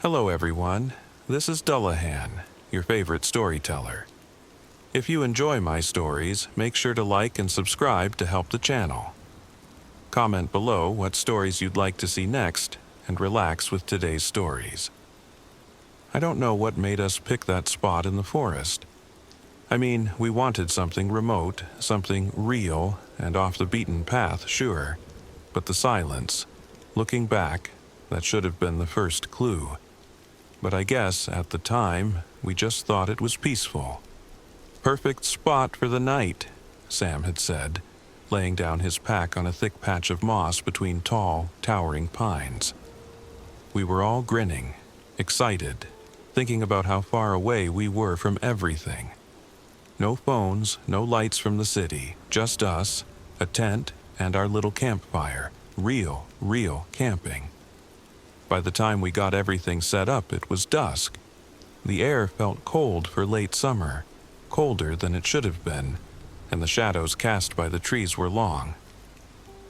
Hello everyone, this is Dullahan, your favorite storyteller. If you enjoy my stories, make sure to like and subscribe to help the channel. Comment below what stories you'd like to see next, and relax with today's stories. I don't know what made us pick that spot in the forest. I mean, we wanted something remote, something real, and off the beaten path, sure. But the silence, looking back, that should have been the first clue. But I guess, at the time, we just thought it was peaceful. Perfect spot for the night, Sam had said, laying down his pack on a thick patch of moss between tall, towering pines. We were all grinning, excited, thinking about how far away we were from everything. No phones, no lights from the city, just us, a tent, and our little campfire. Real camping. By the time we got everything set up, it was dusk. The air felt cold for late summer, colder than it should have been, and the shadows cast by the trees were long.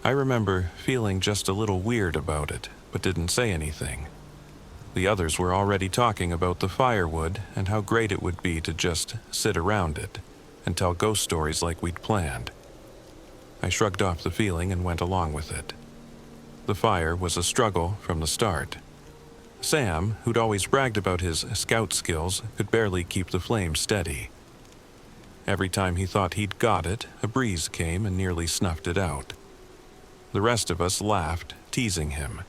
I remember feeling just a little weird about it, but didn't say anything. The others were already talking about the firewood and how great it would be to just sit around it and tell ghost stories like we'd planned. I shrugged off the feeling and went along with it. The fire was a struggle from the start. Sam, who'd always bragged about his scout skills, could barely keep the flame steady. Every time he thought he'd got it, a breeze came and nearly snuffed it out. The rest of us laughed, teasing him,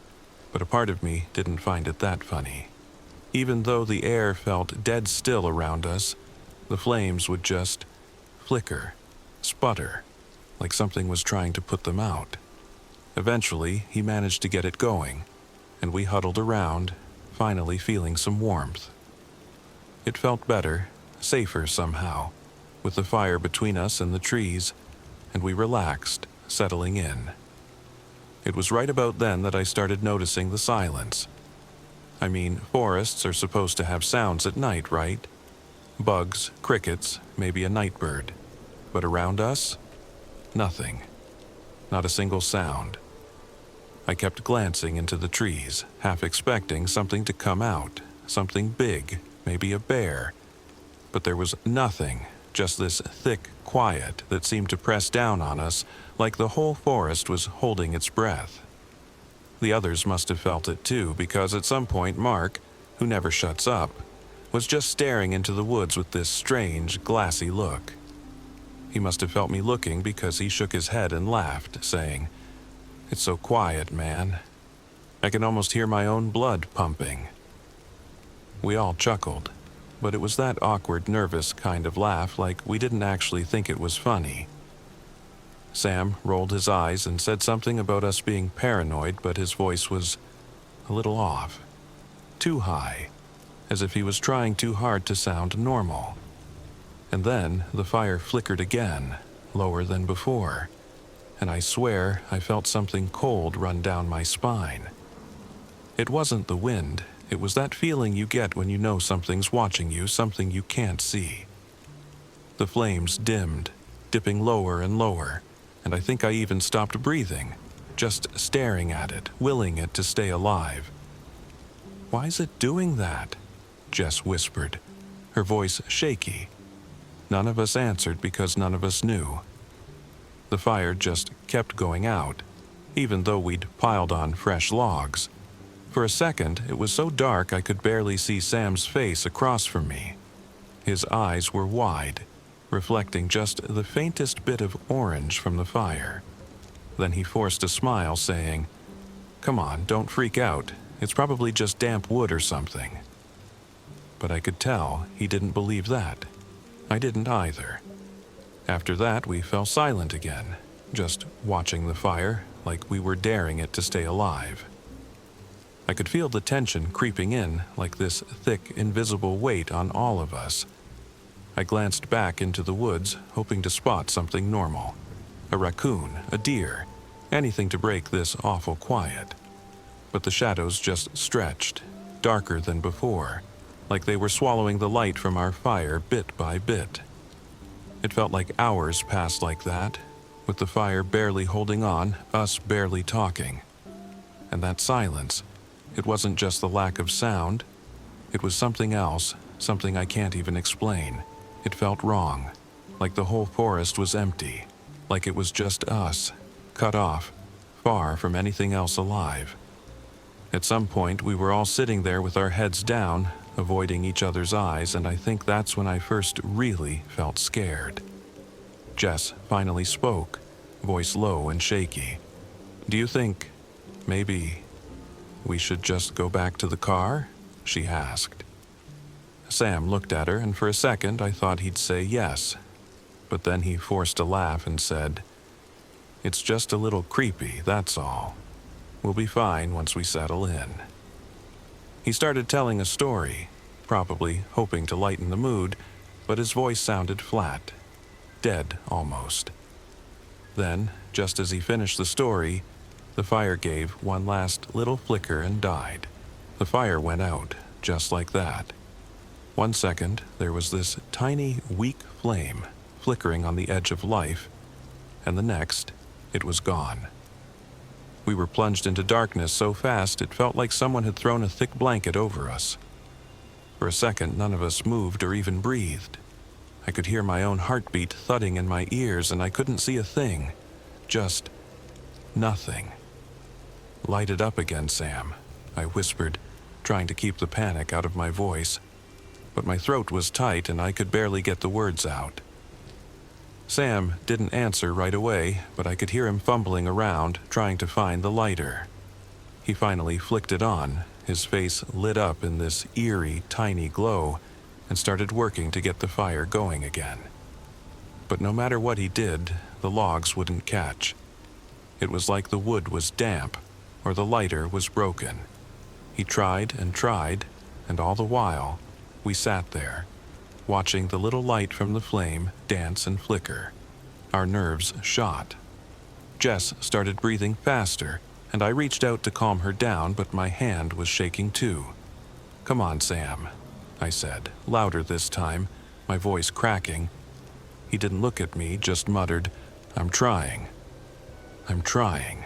but a part of me didn't find it that funny. Even though the air felt dead still around us, the flames would just flicker, sputter, like something was trying to put them out. Eventually, he managed to get it going, and we huddled around, finally feeling some warmth. It felt better, safer somehow, with the fire between us and the trees, and we relaxed, settling in. It was right about then that I started noticing the silence. I mean, forests are supposed to have sounds at night, right? Bugs, crickets, maybe a night bird. But around us? Nothing. Not a single sound. I kept glancing into the trees, half expecting something to come out, something big, maybe a bear. But there was nothing, just this thick quiet that seemed to press down on us like the whole forest was holding its breath. The others must have felt it too, because at some point Mark, who never shuts up, was just staring into the woods with this strange, glassy look. He must have felt me looking because he shook his head and laughed, saying, "It's so quiet, man. I can almost hear my own blood pumping." We all chuckled, but it was that awkward, nervous kind of laugh, like we didn't actually think it was funny. Sam rolled his eyes and said something about us being paranoid, but his voice was a little off, too high, as if he was trying too hard to sound normal. And then the fire flickered again, lower than before, and I swear I felt something cold run down my spine. It wasn't the wind, it was that feeling you get when you know something's watching you, something you can't see. The flames dimmed, dipping lower and lower, and I think I even stopped breathing, just staring at it, willing it to stay alive. "Why is it doing that?" Jess whispered, her voice shaky. None of us answered because none of us knew. The fire just kept going out, even though we'd piled on fresh logs. For a second, it was so dark I could barely see Sam's face across from me. His eyes were wide, reflecting just the faintest bit of orange from the fire. Then he forced a smile, saying, "Come on, don't freak out. It's probably just damp wood or something." But I could tell he didn't believe that. I didn't either. After that, we fell silent again, just watching the fire like we were daring it to stay alive. I could feel the tension creeping in, like this thick, invisible weight on all of us. I glanced back into the woods, hoping to spot something normal. A raccoon, a deer, anything to break this awful quiet. But the shadows just stretched, darker than before, like they were swallowing the light from our fire bit by bit. It felt like hours passed like that, with the fire barely holding on, us barely talking. And that silence, it wasn't just the lack of sound, It was something else, something I can't even explain. It felt wrong, like the whole forest was empty, like it was just us, cut off, far from anything else alive. At some point, we were all sitting there with our heads down, avoiding each other's eyes, and I think that's when I first really felt scared. Jess finally spoke, voice low and shaky. "Do you think, maybe, we should just go back to the car?" she asked. Sam looked at her, and for a second I thought he'd say yes. But then he forced a laugh and said, "It's just a little creepy, that's all. We'll be fine once we settle in." He started telling a story, probably hoping to lighten the mood, but his voice sounded flat, dead almost. Then, just as he finished the story, the fire gave one last little flicker and died. The fire went out, just like that. 1 second, there was this tiny, weak flame flickering on the edge of life, and the next, it was gone. We were plunged into darkness so fast it felt like someone had thrown a thick blanket over us. For a second, none of us moved or even breathed. I could hear my own heartbeat thudding in my ears, and I couldn't see a thing. Just nothing. "Light it up again, Sam," I whispered, trying to keep the panic out of my voice. But my throat was tight and I could barely get the words out. Sam didn't answer right away, but I could hear him fumbling around, trying to find the lighter. He finally flicked it on, his face lit up in this eerie, tiny glow, and started working to get the fire going again. But no matter what he did, the logs wouldn't catch. It was like the wood was damp, or the lighter was broken. He tried, and all the while, we sat there, watching the little light from the flame dance and flicker. Our nerves shot. Jess started breathing faster, and I reached out to calm her down, but my hand was shaking too. "Come on, Sam," I said, louder this time, my voice cracking. He didn't look at me, just muttered, "I'm trying. I'm trying."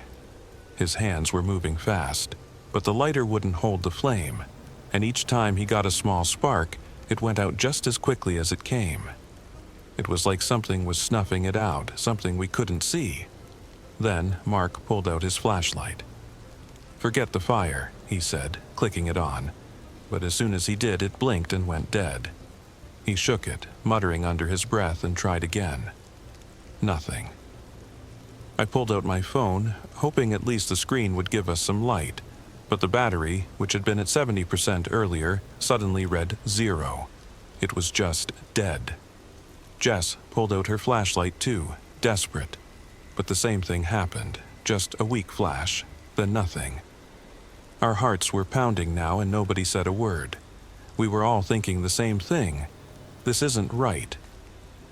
His hands were moving fast, but the lighter wouldn't hold the flame, and each time he got a small spark, it went out just as quickly as it came. It was like something was snuffing it out, something we couldn't see. Then Mark pulled out his flashlight. "Forget the fire," he said, clicking it on. But as soon as he did, it blinked and went dead. He shook it, muttering under his breath, and tried again. Nothing. I pulled out my phone, hoping at least the screen would give us some light, but the battery, which had been at 70% earlier, suddenly read 0. It was just dead. Jess pulled out her flashlight too, desperate. But the same thing happened, just a weak flash, then nothing. Our hearts were pounding now and nobody said a word. We were all thinking the same thing. This isn't right.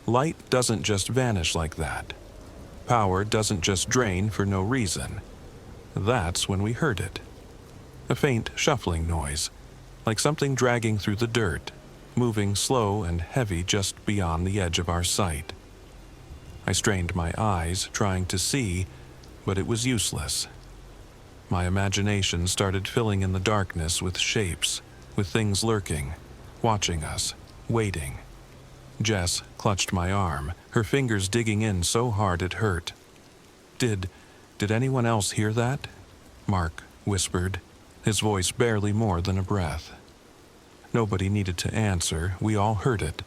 Light doesn't just vanish like that. Power doesn't just drain for no reason. That's when we heard it. A faint shuffling noise, like something dragging through the dirt, moving slow and heavy just beyond the edge of our sight. I strained my eyes, trying to see, but it was useless. My imagination started filling in the darkness with shapes, with things lurking, watching us, waiting. Jess clutched my arm, her fingers digging in so hard it hurt. Did anyone else hear that?" Mark whispered, his voice barely more than a breath. Nobody needed to answer, we all heard it.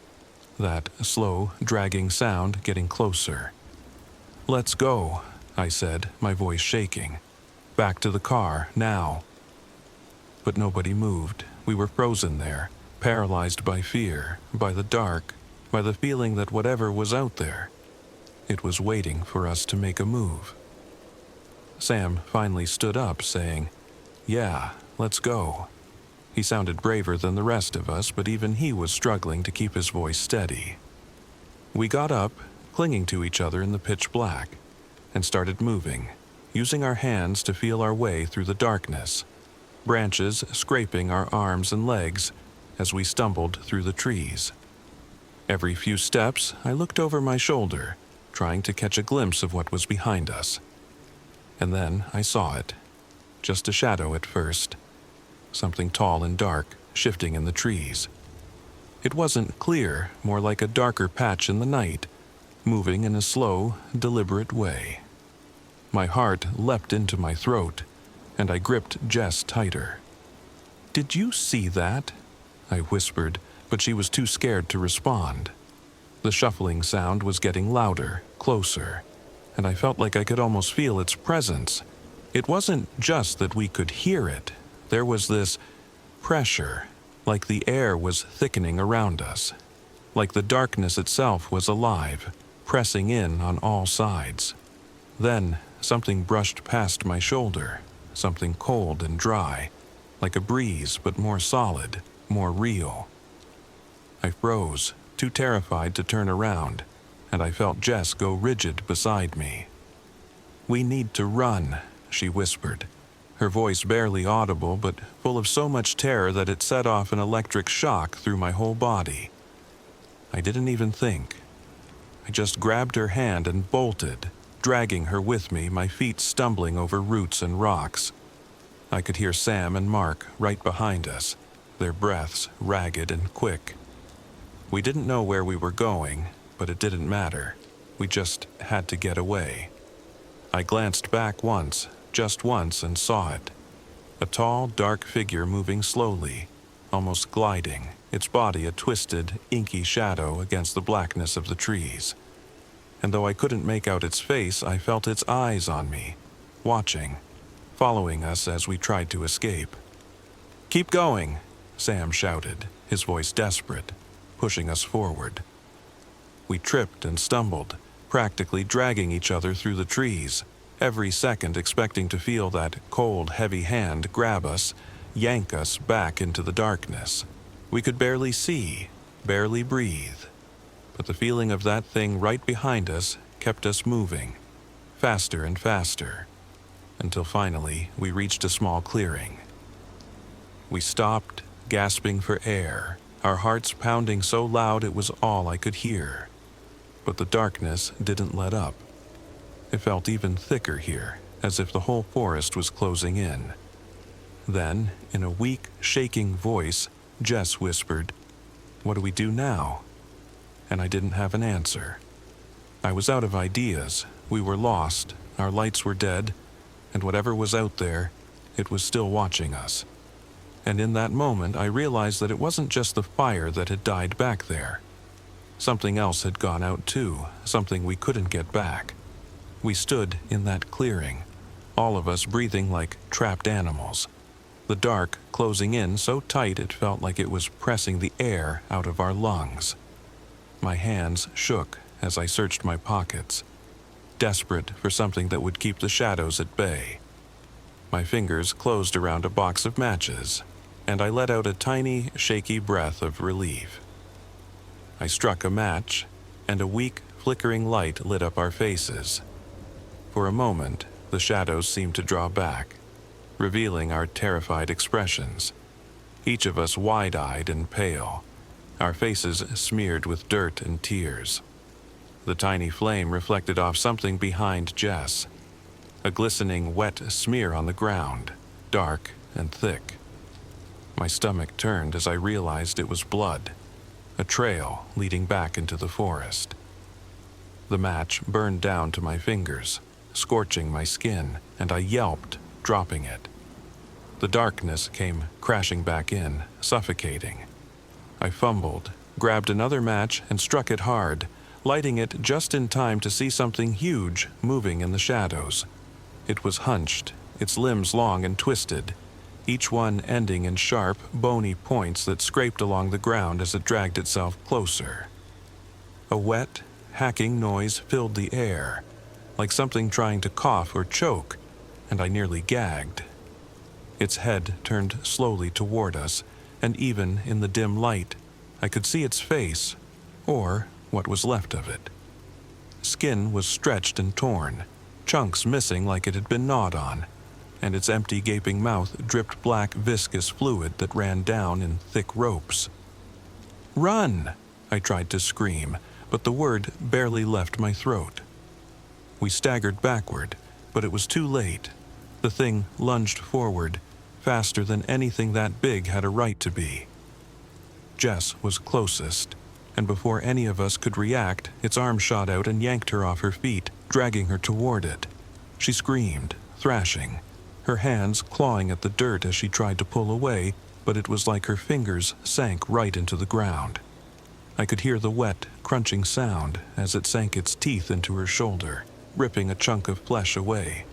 That slow, dragging sound getting closer. "Let's go," I said, my voice shaking. "Back to the car, now." But nobody moved. We were frozen there, paralyzed by fear, by the dark, by the feeling that whatever was out there, it was waiting for us to make a move. Sam finally stood up, saying, "Yeah, let's go." He sounded braver than the rest of us, but even he was struggling to keep his voice steady. We got up, clinging to each other in the pitch black, and started moving, using our hands to feel our way through the darkness, branches scraping our arms and legs as we stumbled through the trees. Every few steps, I looked over my shoulder, trying to catch a glimpse of what was behind us. And then I saw it. Just a shadow at first. Something tall and dark, shifting in the trees. It wasn't clear, more like a darker patch in the night, moving in a slow, deliberate way. My heart leapt into my throat, and I gripped Jess tighter. "Did you see that?" I whispered, but she was too scared to respond. The shuffling sound was getting louder, closer, and I felt like I could almost feel its presence. It wasn't just that we could hear it. There was this pressure, like the air was thickening around us, like the darkness itself was alive, pressing in on all sides. Then something brushed past my shoulder, something cold and dry, like a breeze but more solid, more real. I froze, too terrified to turn around, and I felt Jess go rigid beside me. "We need to run," she whispered, her voice barely audible but full of so much terror that it set off an electric shock through my whole body. I didn't even think. I just grabbed her hand and bolted, dragging her with me, my feet stumbling over roots and rocks. I could hear Sam and Mark right behind us, their breaths ragged and quick. We didn't know where we were going, but it didn't matter. We just had to get away. I glanced back once, just once, and saw it. A tall, dark figure moving slowly, almost gliding, its body a twisted, inky shadow against the blackness of the trees. And though I couldn't make out its face, I felt its eyes on me, watching, following us as we tried to escape. "Keep going," Sam shouted, his voice desperate, pushing us forward. We tripped and stumbled, practically dragging each other through the trees, every second expecting to feel that cold, heavy hand grab us, yank us back into the darkness. We could barely see, barely breathe, but the feeling of that thing right behind us kept us moving, faster and faster, until finally we reached a small clearing. We stopped, gasping for air, our hearts pounding so loud it was all I could hear. But the darkness didn't let up. It felt even thicker here, as if the whole forest was closing in. Then, in a weak, shaking voice, Jess whispered, "What do we do now?" And I didn't have an answer. I was out of ideas. We were lost, our lights were dead, and whatever was out there, it was still watching us. And in that moment, I realized that it wasn't just the fire that had died back there. Something else had gone out too, something we couldn't get back. We stood in that clearing, all of us breathing like trapped animals. The dark closing in so tight it felt like it was pressing the air out of our lungs. My hands shook as I searched my pockets, desperate for something that would keep the shadows at bay. My fingers closed around a box of matches, and I let out a tiny, shaky breath of relief. I struck a match, and a weak, flickering light lit up our faces. For a moment, the shadows seemed to draw back, revealing our terrified expressions, each of us wide-eyed and pale, our faces smeared with dirt and tears. The tiny flame reflected off something behind Jess, a glistening, wet smear on the ground, dark and thick. My stomach turned as I realized it was blood, a trail leading back into the forest. The match burned down to my fingers, scorching my skin, and I yelped, dropping it. The darkness came crashing back in, suffocating. I fumbled, grabbed another match, and struck it hard, lighting it just in time to see something huge moving in the shadows. It was hunched, its limbs long and twisted, each one ending in sharp, bony points that scraped along the ground as it dragged itself closer. A wet, hacking noise filled the air, like something trying to cough or choke, and I nearly gagged. Its head turned slowly toward us, and even in the dim light, I could see its face, or what was left of it. Skin was stretched and torn, chunks missing like it had been gnawed on, and its empty gaping mouth dripped black viscous fluid that ran down in thick ropes. "Run!" I tried to scream, but the word barely left my throat. We staggered backward, but it was too late. The thing lunged forward, faster than anything that big had a right to be. Jess was closest, and before any of us could react, its arm shot out and yanked her off her feet, dragging her toward it. She screamed, thrashing, her hands clawing at the dirt as she tried to pull away, but it was like her fingers sank right into the ground. I could hear the wet, crunching sound as it sank its teeth into her shoulder, ripping a chunk of flesh away.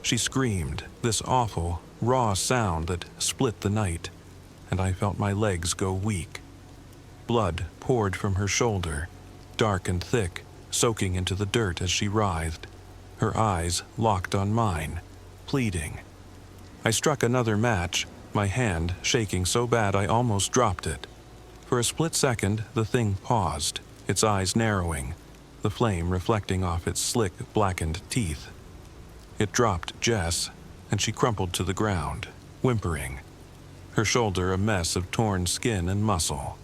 She screamed, this awful, raw sound that split the night, and I felt my legs go weak. Blood poured from her shoulder, dark and thick, soaking into the dirt as she writhed, her eyes locked on mine, pleading. I struck another match, my hand shaking so bad I almost dropped it. For a split second, the thing paused, its eyes narrowing, the flame reflecting off its slick, blackened teeth. It dropped Jess, and she crumpled to the ground, whimpering, her shoulder a mess of torn skin and muscle.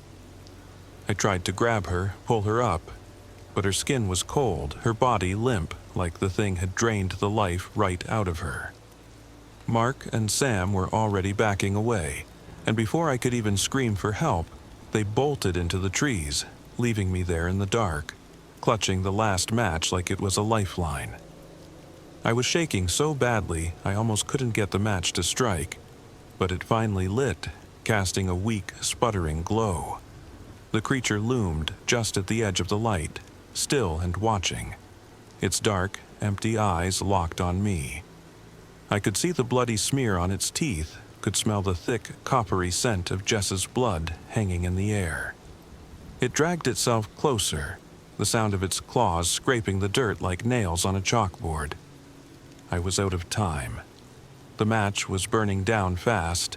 I tried to grab her, pull her up, but her skin was cold, her body limp, like the thing had drained the life right out of her. Mark and Sam were already backing away, and before I could even scream for help, they bolted into the trees, leaving me there in the dark, clutching the last match like it was a lifeline. I was shaking so badly I almost couldn't get the match to strike, but it finally lit, casting a weak, sputtering glow. The creature loomed just at the edge of the light, still and watching, its dark, empty eyes locked on me. I could see the bloody smear on its teeth, could smell the thick, coppery scent of Jess's blood hanging in the air. It dragged itself closer, the sound of its claws scraping the dirt like nails on a chalkboard. I was out of time. The match was burning down fast,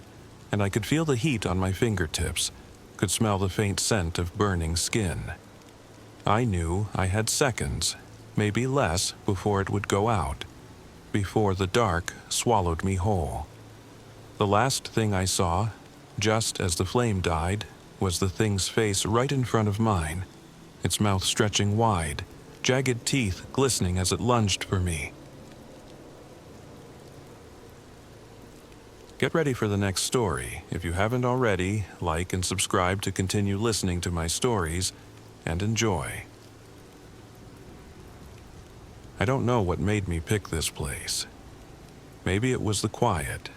and I could feel the heat on my fingertips, could smell the faint scent of burning skin. I knew I had seconds, maybe less, before it would go out, before the dark swallowed me whole. The last thing I saw, just as the flame died, was the thing's face right in front of mine, its mouth stretching wide, jagged teeth glistening as it lunged for me. Get ready for the next story. If you haven't already, like and subscribe to continue listening to my stories, and enjoy. I don't know what made me pick this place. Maybe it was the quiet,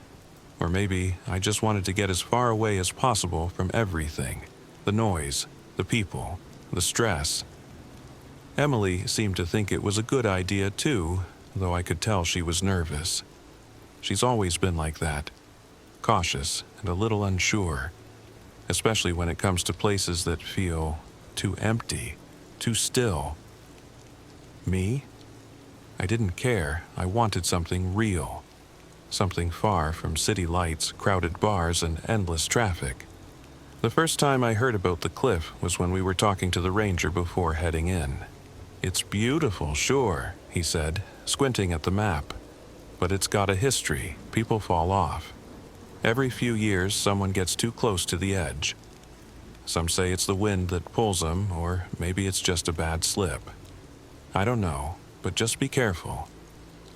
or maybe I just wanted to get as far away as possible from everything, the noise, the people, the stress. Emily seemed to think it was a good idea too, though I could tell she was nervous. She's always been like that. Cautious and a little unsure, especially when it comes to places that feel too empty, too still. Me? I didn't care. I wanted something real, something far from city lights, crowded bars, and endless traffic. The first time I heard about the cliff was when we were talking to the ranger before heading in. "It's beautiful, sure," he said, squinting at the map, "but it's got a history. People fall off. Every few years, someone gets too close to the edge. Some say it's the wind that pulls them, or maybe it's just a bad slip. I don't know, but just be careful.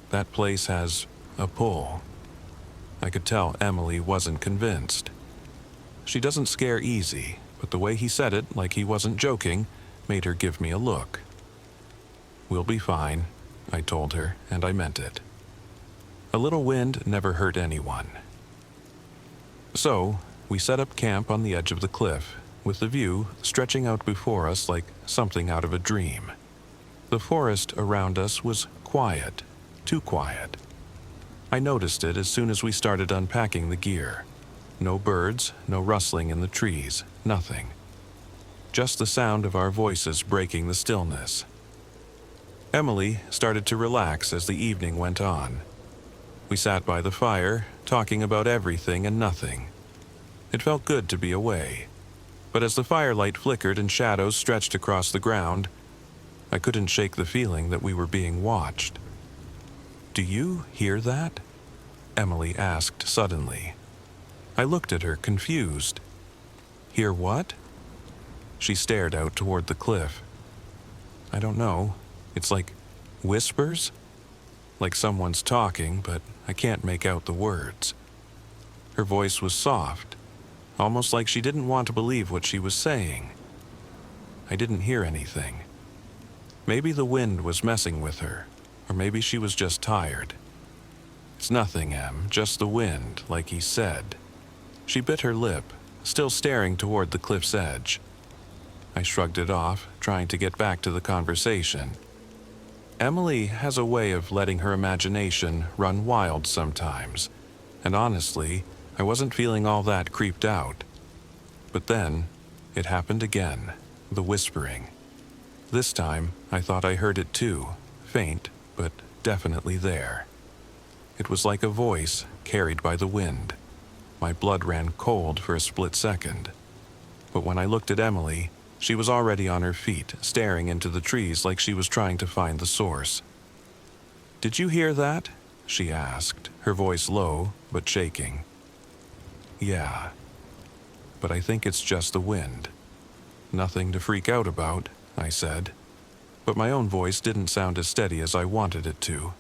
That place has a pull." I could tell Emily wasn't convinced. She doesn't scare easy, but the way he said it, like he wasn't joking, made her give me a look. "We'll be fine," I told her, and I meant it. A little wind never hurt anyone. So, we set up camp on the edge of the cliff, with the view stretching out before us like something out of a dream. The forest around us was quiet, too quiet. I noticed it as soon as we started unpacking the gear. No birds, no rustling in the trees, nothing. Just the sound of our voices breaking the stillness. Emily started to relax as the evening went on. We sat by the fire, talking about everything and nothing. It felt good to be away. But as the firelight flickered and shadows stretched across the ground, I couldn't shake the feeling that we were being watched. "Do you hear that?" Emily asked suddenly. I looked at her, confused. "Hear what?" She stared out toward the cliff. "I don't know. It's like whispers? Like someone's talking, but I can't make out the words." Her voice was soft, almost like she didn't want to believe what she was saying. I didn't hear anything. Maybe the wind was messing with her, or maybe she was just tired. "It's nothing, Em, just the wind, like he said." She bit her lip, still staring toward the cliff's edge. I shrugged it off, trying to get back to the conversation. Emily has a way of letting her imagination run wild sometimes, and honestly, I wasn't feeling all that creeped out. But then, it happened again, the whispering. This time, I thought I heard it too, faint, but definitely there. It was like a voice carried by the wind. My blood ran cold for a split second. But when I looked at Emily, she was already on her feet, staring into the trees like she was trying to find the source. "Did you hear that?" she asked, her voice low but shaking. "Yeah, but I think it's just the wind." "Nothing to freak out about," I said. But my own voice didn't sound as steady as I wanted it to.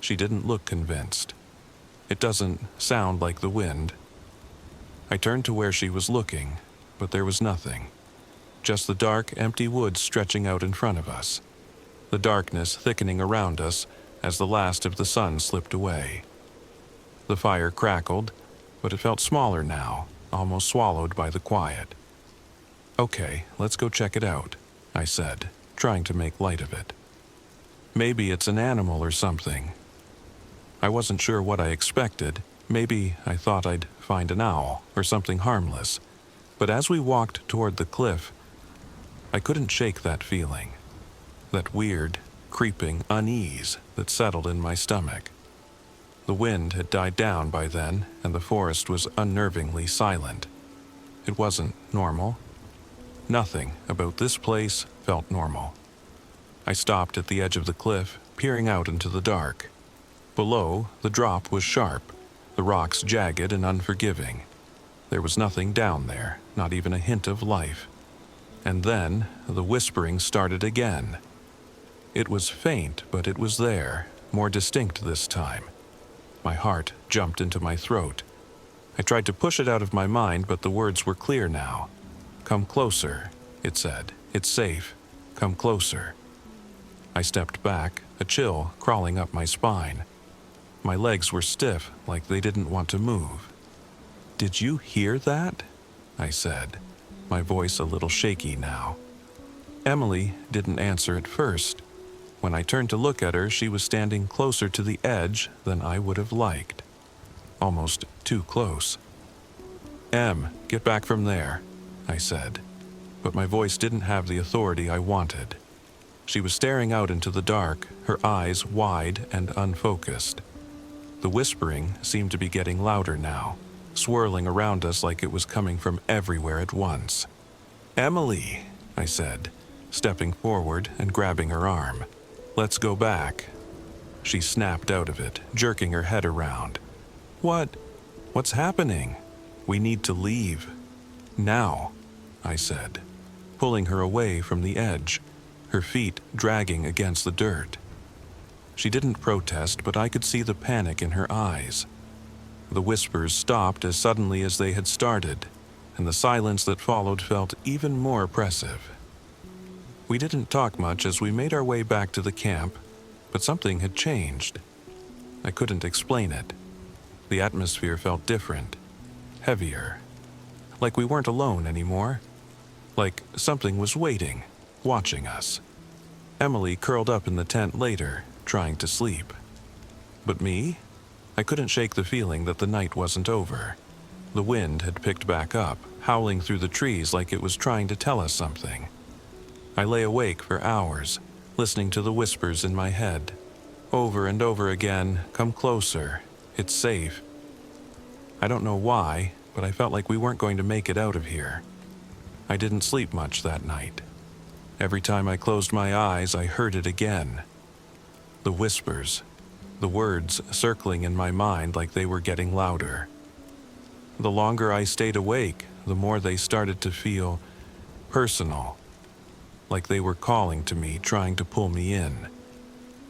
She didn't look convinced. "It doesn't sound like the wind." I turned to where she was looking, but there was nothing. Just the dark, empty woods stretching out in front of us. The darkness thickening around us as the last of the sun slipped away. The fire crackled, but it felt smaller now, almost swallowed by the quiet. "Okay, let's go check it out," I said, trying to make light of it. "Maybe it's an animal or something." I wasn't sure what I expected. Maybe I thought I'd find an owl or something harmless. But as we walked toward the cliff, I couldn't shake that feeling. That weird, creeping unease that settled in my stomach. The wind had died down by then, and the forest was unnervingly silent. It wasn't normal. Nothing about this place felt normal. I stopped at the edge of the cliff, peering out into the dark. Below, the drop was sharp, the rocks jagged and unforgiving. There was nothing down there, not even a hint of life. And then, the whispering started again. It was faint, but it was there, more distinct this time. My heart jumped into my throat. I tried to push it out of my mind, but the words were clear now. "Come closer," it said. "It's safe. Come closer." I stepped back, a chill crawling up my spine. My legs were stiff, like they didn't want to move. "Did you hear that?" I said, my voice a little shaky now. Emily didn't answer at first. When I turned to look at her, she was standing closer to the edge than I would have liked. Almost too close. "Em, get back from there," I said, but my voice didn't have the authority I wanted. She was staring out into the dark, her eyes wide and unfocused. The whispering seemed to be getting louder now, swirling around us like it was coming from everywhere at once. "Emily," I said, stepping forward and grabbing her arm. "Let's go back." She snapped out of it, jerking her head around. What's happening? We need to leave." "Now," I said, pulling her away from the edge, her feet dragging against the dirt. She didn't protest, but I could see the panic in her eyes. The whispers stopped as suddenly as they had started, and the silence that followed felt even more oppressive. We didn't talk much as we made our way back to the camp, but something had changed. I couldn't explain it. The atmosphere felt different, heavier, like we weren't alone anymore, like something was waiting, watching us. Emily curled up in the tent later, trying to sleep. But me? I couldn't shake the feeling that the night wasn't over. The wind had picked back up, howling through the trees like it was trying to tell us something. I lay awake for hours, listening to the whispers in my head. Over and over again, "Come closer. It's safe." I don't know why, but I felt like we weren't going to make it out of here. I didn't sleep much that night. Every time I closed my eyes, I heard it again. The whispers, the words circling in my mind like they were getting louder. The longer I stayed awake, the more they started to feel personal, like they were calling to me, trying to pull me in.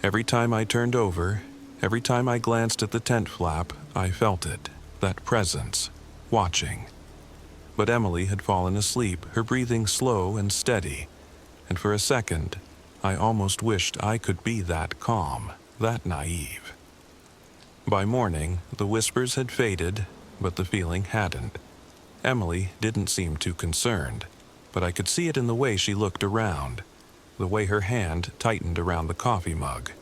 Every time I turned over, every time I glanced at the tent flap, I felt it, that presence, watching. But Emily had fallen asleep, her breathing slow and steady, and for a second, I almost wished I could be that calm, that naive. By morning, the whispers had faded, but the feeling hadn't. Emily didn't seem too concerned, but I could see it in the way she looked around, the way her hand tightened around the coffee mug.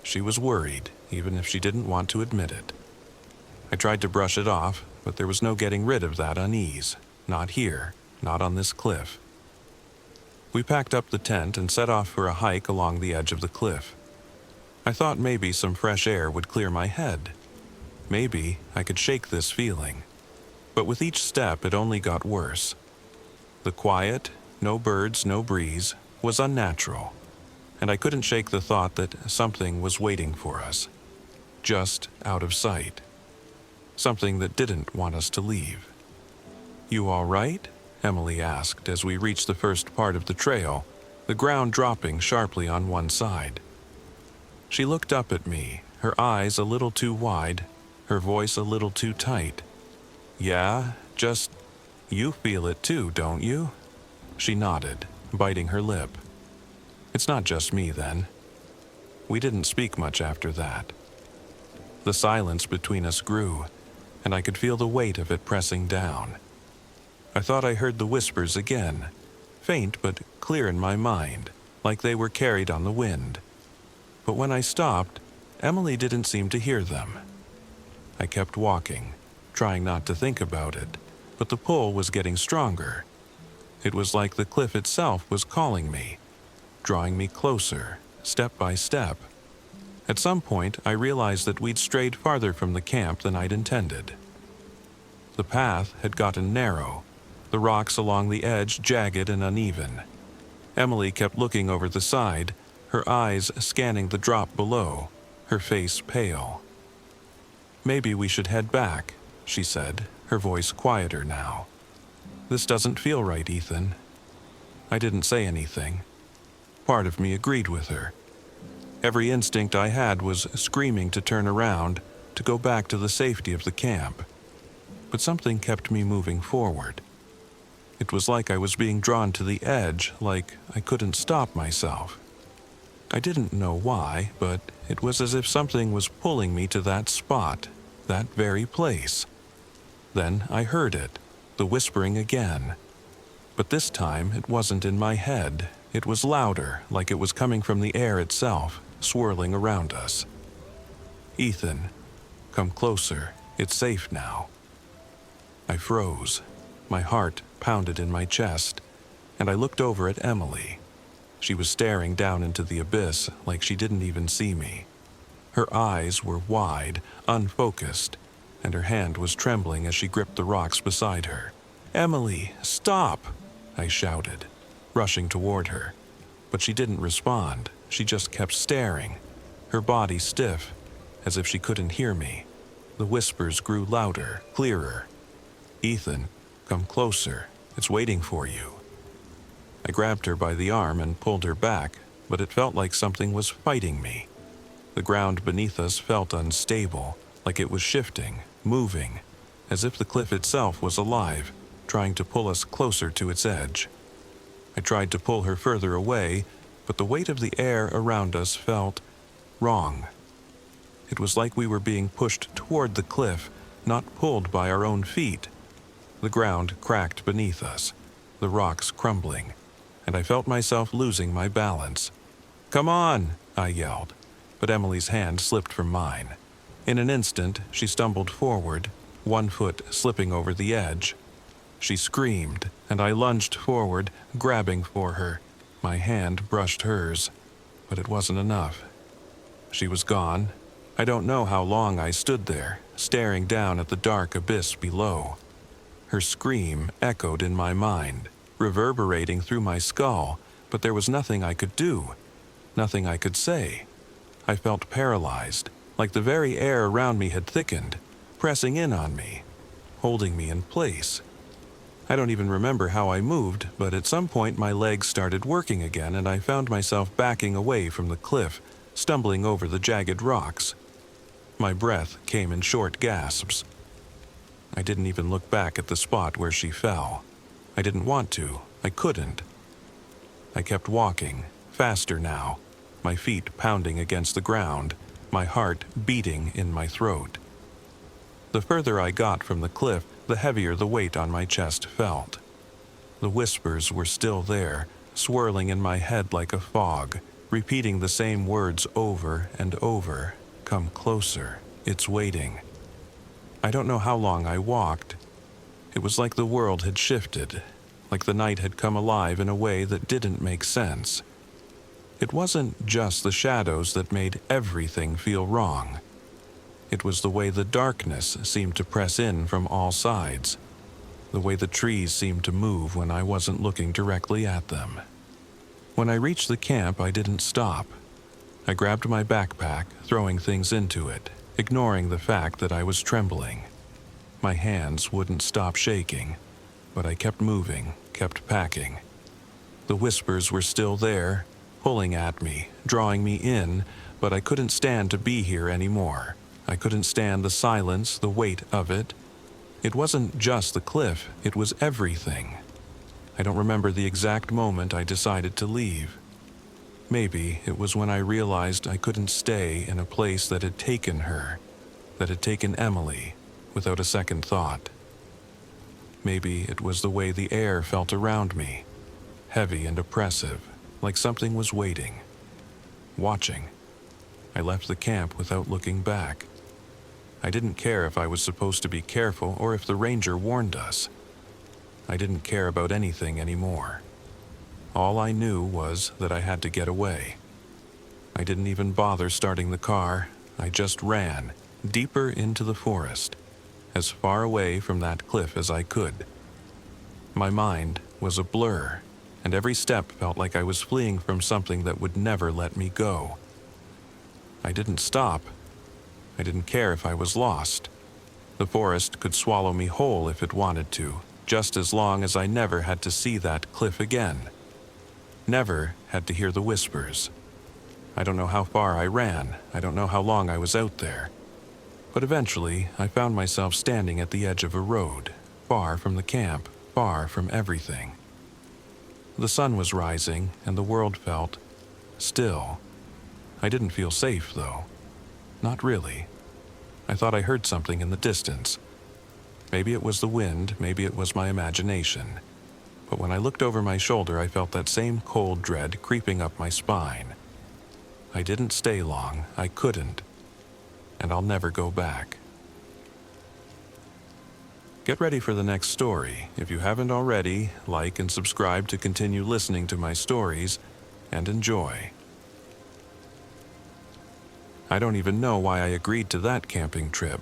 She was worried, even if she didn't want to admit it. I tried to brush it off, but there was no getting rid of that unease. Not here, not on this cliff. We packed up the tent and set off for a hike along the edge of the cliff. I thought maybe some fresh air would clear my head. Maybe I could shake this feeling. But with each step, it only got worse. The quiet, no birds, no breeze, was unnatural, and I couldn't shake the thought that something was waiting for us, just out of sight. Something that didn't want us to leave. "You all right?" Emily asked as we reached the first part of the trail, the ground dropping sharply on one side. She looked up at me, her eyes a little too wide, her voice a little too tight. "Yeah, just, you feel it too, don't you?" She nodded, biting her lip. "It's not just me then." We didn't speak much after that. The silence between us grew, and I could feel the weight of it pressing down. I thought I heard the whispers again, faint but clear in my mind, like they were carried on the wind. But when I stopped, Emily didn't seem to hear them. I kept walking, trying not to think about it, but the pull was getting stronger. It was like the cliff itself was calling me, drawing me closer, step by step. At some point, I realized that we'd strayed farther from the camp than I'd intended. The path had gotten narrow, the rocks along the edge jagged and uneven. Emily kept looking over the side, her eyes scanning the drop below, her face pale. "Maybe we should head back," she said, her voice quieter now. "This doesn't feel right, Ethan." I didn't say anything. Part of me agreed with her. Every instinct I had was screaming to turn around, to go back to the safety of the camp. But something kept me moving forward. It was like I was being drawn to the edge, like I couldn't stop myself. I didn't know why, but it was as if something was pulling me to that spot, that very place. Then I heard it, the whispering again. But this time it wasn't in my head. It was louder, like it was coming from the air itself, swirling around us. "Ethan, come closer. It's safe now." I froze. My heart pounded in my chest, and I looked over at Emily. She was staring down into the abyss like she didn't even see me. Her eyes were wide, unfocused, and her hand was trembling as she gripped the rocks beside her. "Emily, stop!" I shouted, rushing toward her. But she didn't respond. She just kept staring, her body stiff, as if she couldn't hear me. The whispers grew louder, clearer. "Ethan, come closer. It's waiting for you." I grabbed her by the arm and pulled her back, but it felt like something was fighting me. The ground beneath us felt unstable, like it was shifting, moving, as if the cliff itself was alive, trying to pull us closer to its edge. I tried to pull her further away, but the weight of the air around us felt wrong. It was like we were being pushed toward the cliff, not pulled by our own feet. The ground cracked beneath us, the rocks crumbling, and I felt myself losing my balance. "Come on!" I yelled, but Emily's hand slipped from mine. In an instant, she stumbled forward, one foot slipping over the edge. She screamed, and I lunged forward, grabbing for her. My hand brushed hers, but it wasn't enough. She was gone. I don't know how long I stood there, staring down at the dark abyss below. Her scream echoed in my mind, reverberating through my skull, but there was nothing I could do, nothing I could say. I felt paralyzed, like the very air around me had thickened, pressing in on me, holding me in place. I don't even remember how I moved, but at some point my legs started working again and I found myself backing away from the cliff, stumbling over the jagged rocks. My breath came in short gasps. I didn't even look back at the spot where she fell. I didn't want to. I couldn't. I kept walking, faster now, my feet pounding against the ground, my heart beating in my throat. The further I got from the cliff, the heavier the weight on my chest felt. The whispers were still there, swirling in my head like a fog, repeating the same words over and over. Come closer, it's waiting. I don't know how long I walked. It was like the world had shifted, like the night had come alive in a way that didn't make sense. It wasn't just the shadows that made everything feel wrong. It was the way the darkness seemed to press in from all sides, the way the trees seemed to move when I wasn't looking directly at them. When I reached the camp, I didn't stop. I grabbed my backpack, throwing things into it, ignoring the fact that I was trembling. My hands wouldn't stop shaking, but I kept moving, kept packing. The whispers were still there, pulling at me, drawing me in, but I couldn't stand to be here anymore. I couldn't stand the silence, the weight of it. It wasn't just the cliff, it was everything. I don't remember the exact moment I decided to leave. Maybe it was when I realized I couldn't stay in a place that had taken her, that had taken Emily, without a second thought. Maybe it was the way the air felt around me, heavy and oppressive, like something was waiting, watching. I left the camp without looking back. I didn't care if I was supposed to be careful or if the ranger warned us. I didn't care about anything anymore. All I knew was that I had to get away. I didn't even bother starting the car. I just ran, deeper into the forest, as far away from that cliff as I could. My mind was a blur, and every step felt like I was fleeing from something that would never let me go. I didn't stop. I didn't care if I was lost. The forest could swallow me whole if it wanted to, just as long as I never had to see that cliff again. Never had to hear the whispers. I don't know how far I ran. I don't know how long I was out there. But eventually, I found myself standing at the edge of a road, far from the camp, far from everything. The sun was rising, and the world felt still. I didn't feel safe, though. Not really. I thought I heard something in the distance. Maybe it was the wind, maybe it was my imagination. But when I looked over my shoulder, I felt that same cold dread creeping up my spine. I didn't stay long. I couldn't. And I'll never go back. Get ready for the next story. If you haven't already, like and subscribe to continue listening to my stories, and enjoy. I don't even know why I agreed to that camping trip.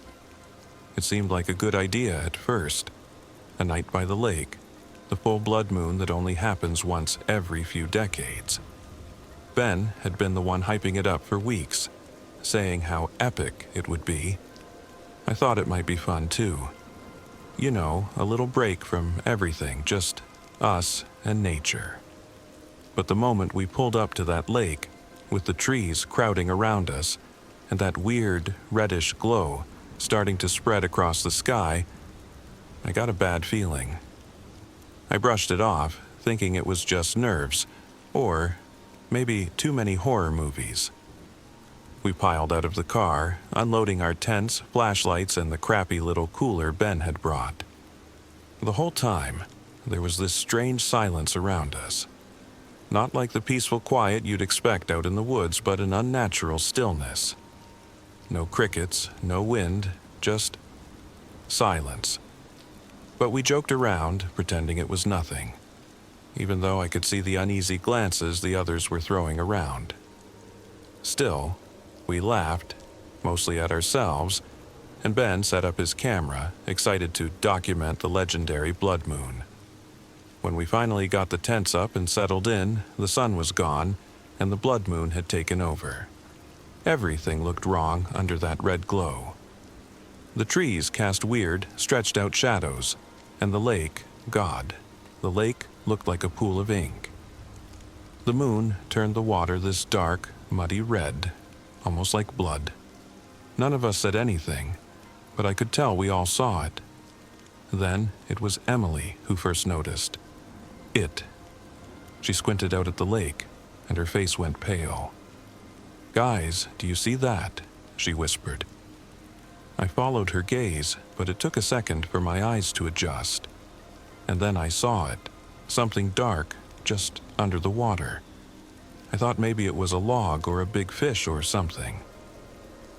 It seemed like a good idea at first. A night by the lake, the full blood moon that only happens once every few decades. Ben had been the one hyping it up for weeks, saying how epic it would be. I thought it might be fun too. You know, a little break from everything, just us and nature. But the moment we pulled up to that lake, with the trees crowding around us, and that weird reddish glow starting to spread across the sky, I got a bad feeling. I brushed it off, thinking it was just nerves, or maybe too many horror movies. We piled out of the car, unloading our tents, flashlights, and the crappy little cooler Ben had brought. The whole time, there was this strange silence around us. Not like the peaceful quiet you'd expect out in the woods, but an unnatural stillness. No crickets, no wind, just silence. But we joked around, pretending it was nothing, even though I could see the uneasy glances the others were throwing around. Still, we laughed, mostly at ourselves, and Ben set up his camera, excited to document the legendary blood moon. When we finally got the tents up and settled in, the sun was gone, and the blood moon had taken over. Everything looked wrong under that red glow. The trees cast weird, stretched-out shadows, and the lake, God, the lake looked like a pool of ink. The moon turned the water this dark, muddy red, almost like blood. None of us said anything, but I could tell we all saw it. Then it was Emily who first noticed. It. She squinted out at the lake, and her face went pale. "Guys, do you see that?" she whispered. I followed her gaze, but it took a second for my eyes to adjust. And then I saw it, something dark, just under the water. I thought maybe it was a log or a big fish or something.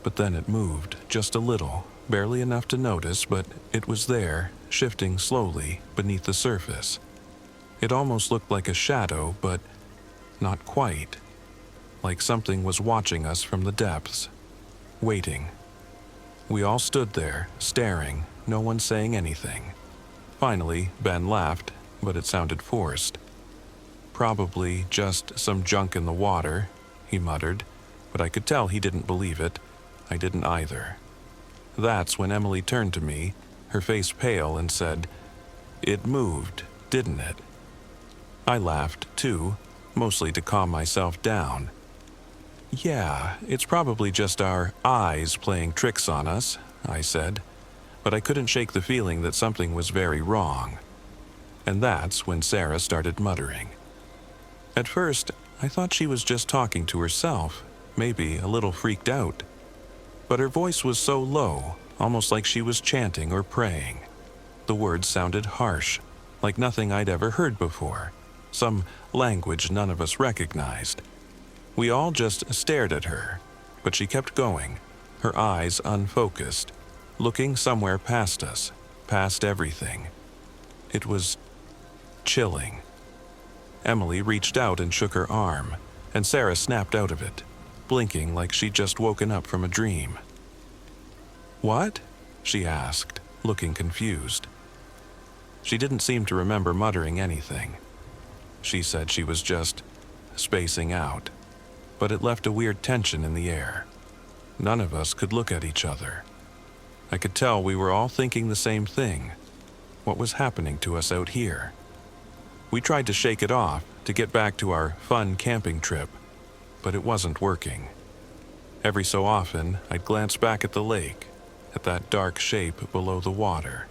But then it moved, just a little, barely enough to notice, but it was there, shifting slowly beneath the surface. It almost looked like a shadow, but not quite. Like something was watching us from the depths, waiting. We all stood there, staring, no one saying anything. Finally, Ben laughed, but it sounded forced. "Probably just some junk in the water," he muttered, but I could tell he didn't believe it. I didn't either. That's when Emily turned to me, her face pale, and said, "It moved, didn't it?" I laughed, too, mostly to calm myself down. "Yeah, it's probably just our eyes playing tricks on us," I said, but I couldn't shake the feeling that something was very wrong. And that's when Sarah started muttering. At first, I thought she was just talking to herself, maybe a little freaked out. But her voice was so low, almost like she was chanting or praying. The words sounded harsh, like nothing I'd ever heard before, some language none of us recognized. We all just stared at her, but she kept going, her eyes unfocused, looking somewhere past us, past everything. It was chilling. Emily reached out and shook her arm, and Sarah snapped out of it, blinking like she'd just woken up from a dream. "What?" she asked, looking confused. She didn't seem to remember muttering anything. She said she was just spacing out, but it left a weird tension in the air. None of us could look at each other. I could tell we were all thinking the same thing. What was happening to us out here? We tried to shake it off, to get back to our fun camping trip, but it wasn't working. Every so often, I'd glance back at the lake, at that dark shape below the water,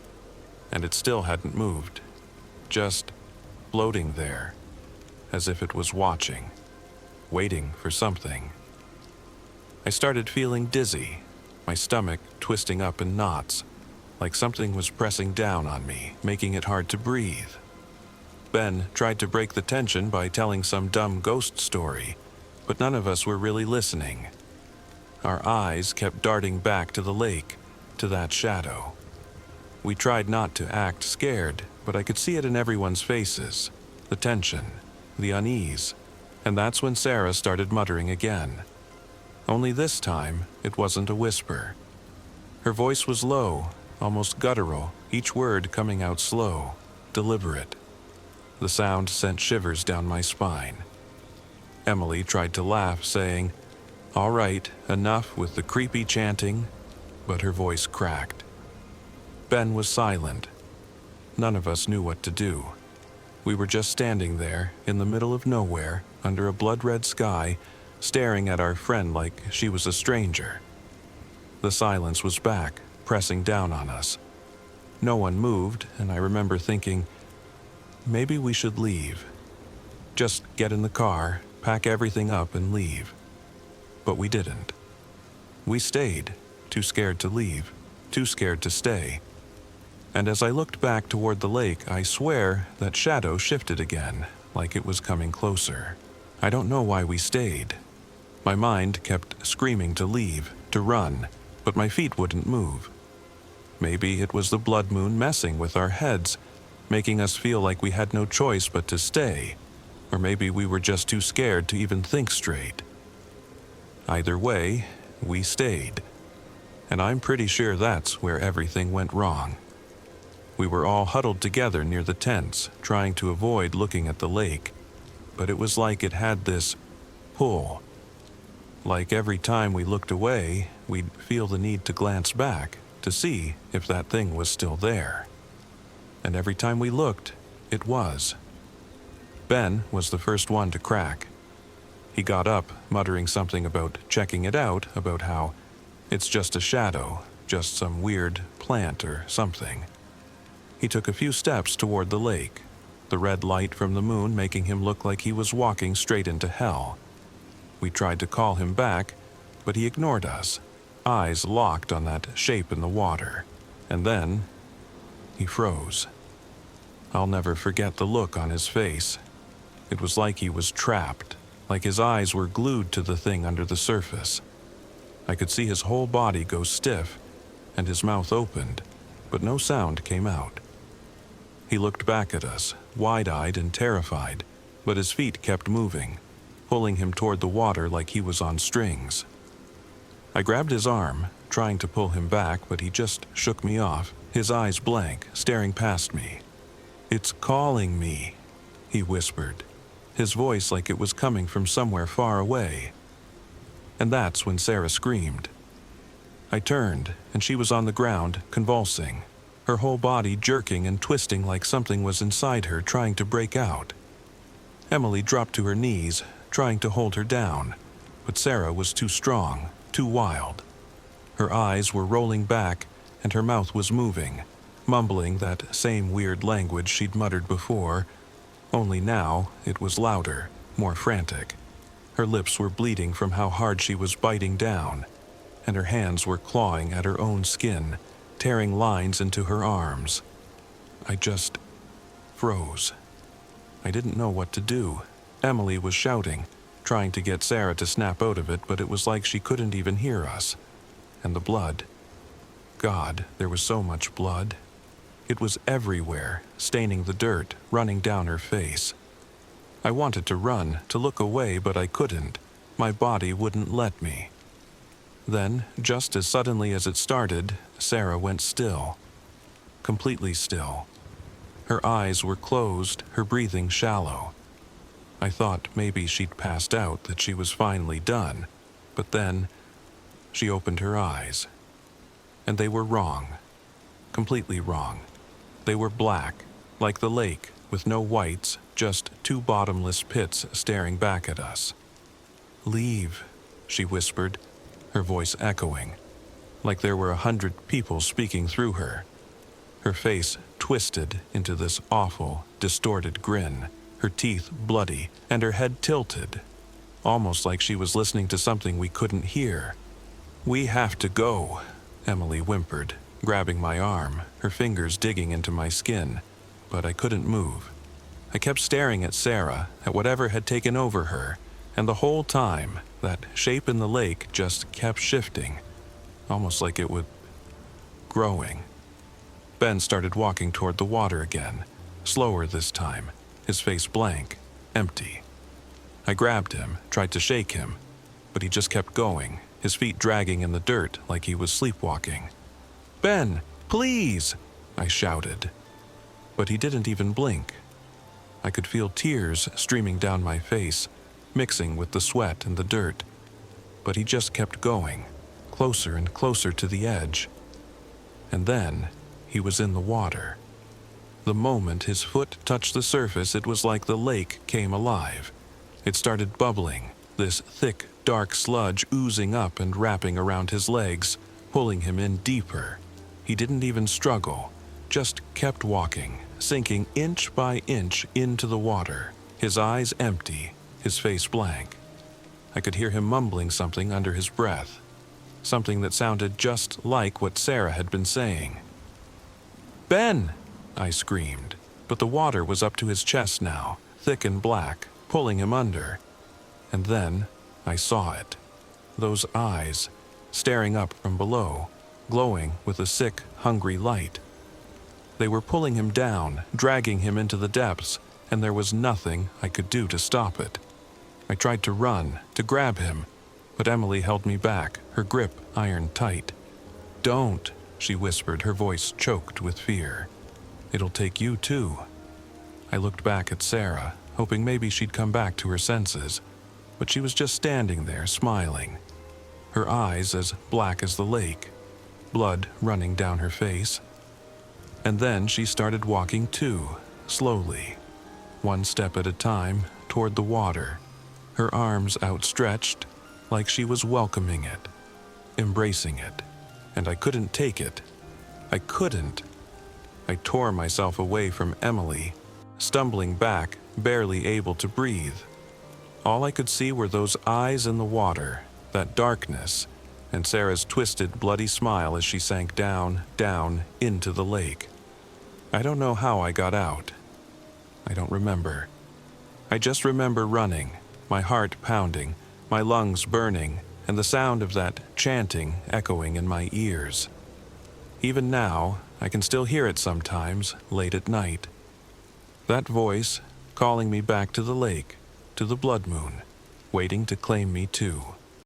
and it still hadn't moved, just floating there, as if it was watching, waiting for something. I started feeling dizzy, my stomach twisting up in knots, like something was pressing down on me, making it hard to breathe. Ben tried to break the tension by telling some dumb ghost story, but none of us were really listening. Our eyes kept darting back to the lake, to that shadow. We tried not to act scared, but I could see it in everyone's faces, the tension, the unease, and that's when Sarah started muttering again. Only this time, it wasn't a whisper. Her voice was low, almost guttural, each word coming out slow, deliberate. The sound sent shivers down my spine. Emily tried to laugh, saying, "All right, enough with the creepy chanting," but her voice cracked. Ben was silent. None of us knew what to do. We were just standing there, in the middle of nowhere, under a blood-red sky, staring at our friend like she was a stranger. The silence was back, pressing down on us. No one moved, and I remember thinking, maybe we should leave. Just get in the car, pack everything up, and leave. But we didn't. We stayed, too scared to leave, too scared to stay. And as I looked back toward the lake, I swear that shadow shifted again, like it was coming closer. I don't know why we stayed. My mind kept screaming to leave, to run, but my feet wouldn't move. Maybe it was the blood moon messing with our heads, making us feel like we had no choice but to stay, or maybe we were just too scared to even think straight. Either way, we stayed. And I'm pretty sure that's where everything went wrong. We were all huddled together near the tents, trying to avoid looking at the lake, but it was like it had this pull. Like every time we looked away, we'd feel the need to glance back to see if that thing was still there. And every time we looked, it was. Ben was the first one to crack. He got up, muttering something about checking it out, about how it's just a shadow, just some weird plant or something. He took a few steps toward the lake, the red light from the moon making him look like he was walking straight into hell. We tried to call him back, but he ignored us, eyes locked on that shape in the water. And then he froze. I'll never forget the look on his face. It was like he was trapped, like his eyes were glued to the thing under the surface. I could see his whole body go stiff, and his mouth opened, but no sound came out. He looked back at us, wide-eyed and terrified, but his feet kept moving, pulling him toward the water like he was on strings. I grabbed his arm, trying to pull him back, but he just shook me off, his eyes blank, staring past me. "It's calling me," he whispered, his voice like it was coming from somewhere far away. And that's when Sarah screamed. I turned, and she was on the ground, convulsing, her whole body jerking and twisting like something was inside her trying to break out. Emily dropped to her knees, trying to hold her down, but Sarah was too strong, too wild. Her eyes were rolling back, and her mouth was moving, mumbling that same weird language she'd muttered before, only now it was louder, more frantic. Her lips were bleeding from how hard she was biting down, and her hands were clawing at her own skin, tearing lines into her arms. I just froze. I didn't know what to do. Emily was shouting, trying to get Sarah to snap out of it, but it was like she couldn't even hear us. And the blood. God, there was so much blood. It was everywhere, staining the dirt, running down her face. I wanted to run, to look away, but I couldn't. My body wouldn't let me. Then, just as suddenly as it started, Sarah went still. Completely still. Her eyes were closed, her breathing shallow. I thought maybe she'd passed out, that she was finally done. But then, she opened her eyes. And they were wrong. Completely wrong. They were black, like the lake, with no whites, just two bottomless pits staring back at us. "Leave," she whispered, her voice echoing, like there were 100 people speaking through her. Her face twisted into this awful, distorted grin, her teeth bloody, and her head tilted, almost like she was listening to something we couldn't hear. "We have to go," Emily whimpered, grabbing my arm, her fingers digging into my skin, but I couldn't move. I kept staring at Sarah, at whatever had taken over her, and the whole time, that shape in the lake just kept shifting, almost like it would... growing. Ben started walking toward the water again, slower this time, his face blank, empty. I grabbed him, tried to shake him, but he just kept going, his feet dragging in the dirt like he was sleepwalking. "Ben, please!" I shouted. But he didn't even blink. I could feel tears streaming down my face, mixing with the sweat and the dirt. But he just kept going, closer and closer to the edge. And then he was in the water. The moment his foot touched the surface, it was like the lake came alive. It started bubbling, this thick, dark sludge oozing up and wrapping around his legs, pulling him in deeper. He didn't even struggle, just kept walking, sinking inch by inch into the water, his eyes empty, his face blank. I could hear him mumbling something under his breath, something that sounded just like what Sarah had been saying. "Ben!" I screamed, but the water was up to his chest now, thick and black, pulling him under. And then I saw it. Those eyes, staring up from below, glowing with a sick, hungry light. They were pulling him down, dragging him into the depths, and there was nothing I could do to stop it. I tried to run, to grab him, but Emily held me back, her grip iron tight. "Don't," she whispered, her voice choked with fear. "It'll take you too." I looked back at Sarah, hoping maybe she'd come back to her senses, but she was just standing there, smiling. Her eyes as black as the lake, blood running down her face. And then she started walking too, slowly, one step at a time, toward the water, her arms outstretched, like she was welcoming it, embracing it, and I couldn't take it. I couldn't. I tore myself away from Emily, stumbling back, barely able to breathe. All I could see were those eyes in the water, that darkness, and Sarah's twisted, bloody smile as she sank down, down, into the lake. I don't know how I got out. I don't remember. I just remember running, my heart pounding, my lungs burning, and the sound of that chanting echoing in my ears. Even now, I can still hear it sometimes, late at night. That voice calling me back to the lake, to the blood moon, waiting to claim me too.